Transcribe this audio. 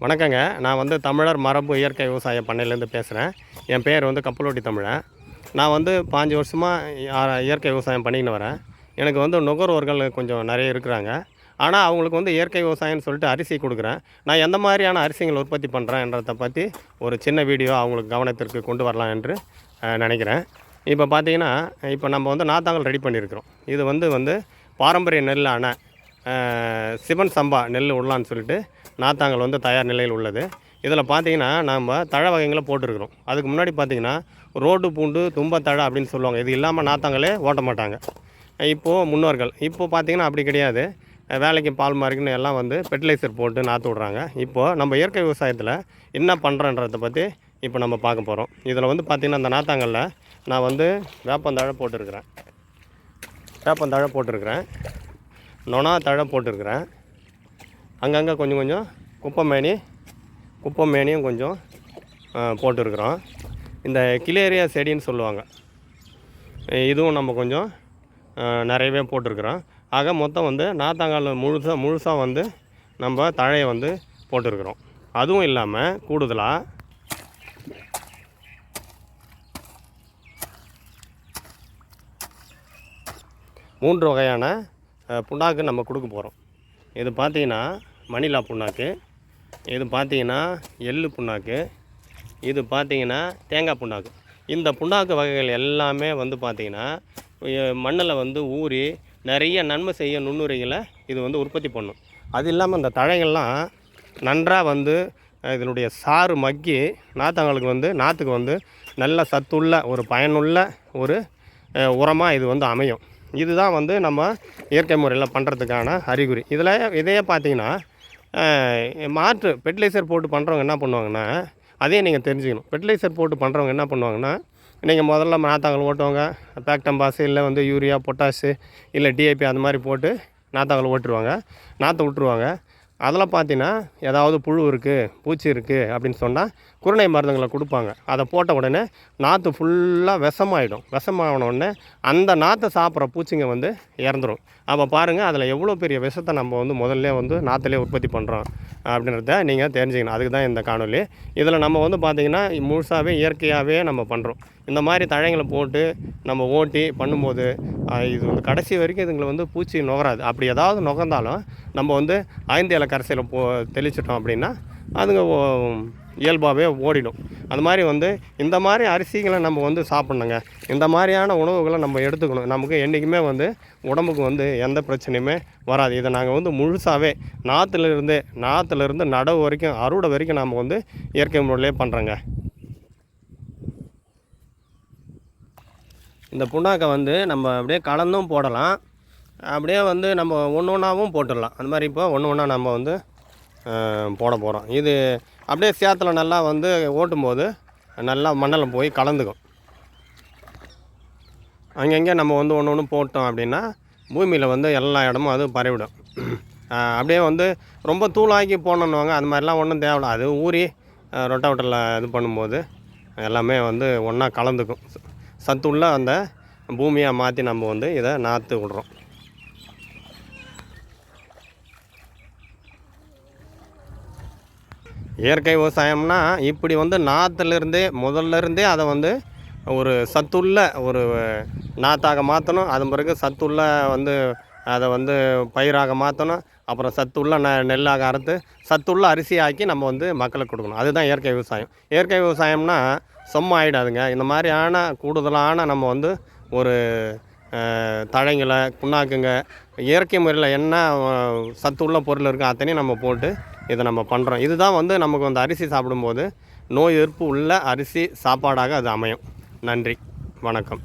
வணக்கங்க. நான் தமிழர் மரபு இயற்கை விவசாய பண்ணையிலேருந்து பேசுகிறேன். என் பேர் கப்பலோட்டி தமிழன். நான் 5 வருஷமாக இயற்கை விவசாயம் பண்ணிக்கின்னு வரேன். எனக்கு நுகர்வோர்கள் கொஞ்சம் நிறைய இருக்கிறாங்க. ஆனால் அவங்களுக்கு இயற்கை விவசாயம்னு சொல்லிட்டு அரிசி கொடுக்குறேன். நான் எந்த மாதிரியான அரிசிகளை உற்பத்தி பண்ணுறேன்றதை பற்றி ஒரு சின்ன வீடியோ அவங்களுக்கு கவனத்திற்கு கொண்டு வரலாம் என்று நினைக்கிறேன். இப்போ பார்த்தீங்கன்னா, இப்போ நம்ம நாத்தாங்கல் ரெடி பண்ணியிருக்கிறோம். இது பாரம்பரிய நெல்லான சிவன் சம்பா நெல் விடலான்னு சொல்லிட்டு நாத்தாங்கல் தயார் நிலையில் உள்ளது. இதில் பார்த்தீங்கன்னா நம்ம தழை வகைகளை போட்டிருக்கிறோம். அதுக்கு முன்னாடி பார்த்தீங்கன்னா ரோடு பூண்டு தும்பத்தழை அப்படின்னு சொல்லுவாங்க. இது இல்லாமல் நாத்தாங்களே ஓட்ட மாட்டாங்க இப்போது முன்னோர்கள். இப்போது பார்த்தீங்கன்னா அப்படி கிடையாது. வேலைக்கு பால் மார்க்குன்னு எல்லாம் ஃபெர்டிலைசர் போட்டு நாற்று விட்றாங்க. இப்போது நம்ம இயற்கை விவசாயத்தில் என்ன பண்ணுறன்றதை பற்றி இப்போ நம்ம பார்க்க போகிறோம். இதில் பார்த்திங்கன்னா அந்த நாத்தாங்கல்ல நான் வேப்பந்தழை போட்டிருக்கிறேன், நொனா தழை போட்டிருக்கிறேன். அங்கங்கே கொஞ்சம் கொஞ்சம் குப்பமேனியும் கொஞ்சம் போட்டிருக்கிறோம். இந்த கிளேரியா செடின்னு சொல்லுவாங்க, இதுவும் நம்ம கொஞ்சம் நிறையவே போட்டிருக்கிறோம். ஆக மொத்தம் நாத்தாங்கால் முழுசாக நம்ம தழையை போட்டிருக்கிறோம். அதுவும் இல்லாமல் கூடுதலாக மூன்று வகையான புண்ணாக்கு நம்ம கொடுக்க போகிறோம். இது பார்த்திங்கன்னா மணிலா புண்ணாக்கு, இது பார்த்திங்கன்னா எள்ளு புண்ணாக்கு, இது பார்த்திங்கன்னா தேங்காய் புண்ணாக்கு. இந்த புண்ணாக்கு வகைகள் எல்லாமே பார்த்திங்கன்னா மண்ணில் ஊறி நிறைய நன்மை செய்ய நுண்ணுரைகளை இது உற்பத்தி பண்ணும். அது இல்லாமல் இந்த தழைகள்லாம் நன்றாக இதனுடைய சாறு மக்கி நாத்தாங்களுக்கு நாற்றுக்கு நல்ல சத்துள்ள ஒரு பயனுள்ள ஒரு உரமாக இது அமையும். இதுதான் நம்ம இயற்கை முறையில் பண்ணுறதுக்கான அறிகுறி. இதையே பார்த்தீங்கன்னா மாற்று ஃபெர்டிலைசர் போட்டு பண்ணுறவங்க என்ன பண்ணுவாங்கன்னா, அதையும் நீங்கள் தெரிஞ்சுக்கணும். ஃபெர்டிலைசர் போட்டு பண்ணுறவங்க என்ன பண்ணுவாங்கன்னா, நீங்கள் முதல்ல நாத்தாங்கல் ஓட்டுவாங்க, பேக்டம்பாஸு இல்லை யூரியா பொட்டாஷு இல்லை டிஏபி அது மாதிரி போட்டு நாத்தாங்கல் ஓட்டுருவாங்க, நாற்று விட்டுருவாங்க. அதெல்லாம் பார்த்தீங்கன்னா ஏதாவது புழு இருக்குது, பூச்சி இருக்குது அப்படின்னு சொன்னால் குருணை மருந்துங்களை கொடுப்பாங்க. அதை போட்ட உடனே நாற்று ஃபுல்லாக விஷமாகின உடனே அந்த நாற்றை சாப்பிட்ற பூச்சிங்க இறந்துடும். அப்போ பாருங்கள், அதில் எவ்வளோ பெரிய விஷத்தை நம்ம முதல்ல நாற்றுலேயே உற்பத்தி பண்ணுறோம் அப்படின்றத நீங்கள் தெரிஞ்சுக்கணும். அதுக்கு தான் இந்த காணொலி. இதில் நம்ம பார்த்திங்கன்னா முழுசாகவே இயற்கையாகவே நம்ம பண்ணுறோம். இந்த மாதிரி தழைங்களை போட்டு நம்ம ஓட்டி பண்ணும்போது இது கடைசி வரைக்கும் இதுங்களை பூச்சி நுகராது. அப்படி ஏதாவது நுகர்ந்தாலும் நம்ம 5 இலை கரைசலை தெளிச்சிட்டோம் அப்படின்னா அதுங்க இயல்பாகவே ஓடிடும். அது மாதிரி இந்த மாதிரி அரிசிகளை நம்ம சாப்பிட்ணுங்க. இந்த மாதிரியான உணவுகளை நம்ம எடுத்துக்கணும். நமக்கு என்றைக்குமே உடம்புக்கு எந்த பிரச்சனையுமே வராது. இதை நாங்கள் முழுசாகவே நாற்றுலேருந்து நடவு வரைக்கும் அறுவடை வரைக்கும் நம்ம இயற்கை முறையிலே பண்ணுறோங்க. இந்த புண்ணாக்கை நம்ம அப்படியே கலந்தும் போடலாம், அப்படியே நம்ம ஒன்று ஒன்றாவும் போட்டுடலாம். அந்த மாதிரி இப்போ ஒன்று ஒன்றா நம்ம போட போகிறோம். இது அப்படியே சேத்துல நல்லா ஓட்டும்போது நல்லா மண்ணில் போய் கலந்துக்கும். அங்கங்கே நம்ம ஒன்று ஒன்று போட்டோம் அப்படின்னா பூமியில் எல்லா இடமும் அது பரவிடும். அப்படியே ரொம்ப தூளாக்கி போடணுன்னுவாங்க, அது மாதிரிலாம் ஒன்றும் தேவையில்ல. அது ஊறி ரொட்டாவேட்டரில் இது பண்ணும்போது எல்லாமே ஒன்றா கலந்துக்கும். சத்துள்ள அந்த பூமியாக மாற்றி நம்ம இதை நாற்று விடுறோம். இயற்கை விவசாயம்னா இப்படி நாற்றுலேருந்தே முதல்லேருந்தே அதை ஒரு சத்துள்ள ஒரு நாற்றாக மாற்றணும். அதன் பிறகு சத்துள்ள அதை பயிராக மாற்றணும். அப்புறம் சத்துள்ள நெல்லாக அறுத்து சத்துள்ள அரிசி ஆக்கி நம்ம மக்களுக்கு கொடுக்கணும். அதுதான் இயற்கை விவசாயம். இயற்கை விவசாயம்னா சும்மா ஆகிடாதுங்க. இந்த மாதிரியான கூடுதலான நம்ம ஒரு தழைங்களை புண்ணாக்குங்க இயற்கை முறையில் என்ன சத்துள்ள பொருள் இருக்குது அத்தனையும் நம்ம போட்டு இதை நம்ம பண்ணுறோம். இதுதான் நமக்கு அரிசி சாப்பிடும்போது நோய் எதிர்ப்பு உள்ள அரிசி சாப்பாடாக அது அமையும். நன்றி, வணக்கம்.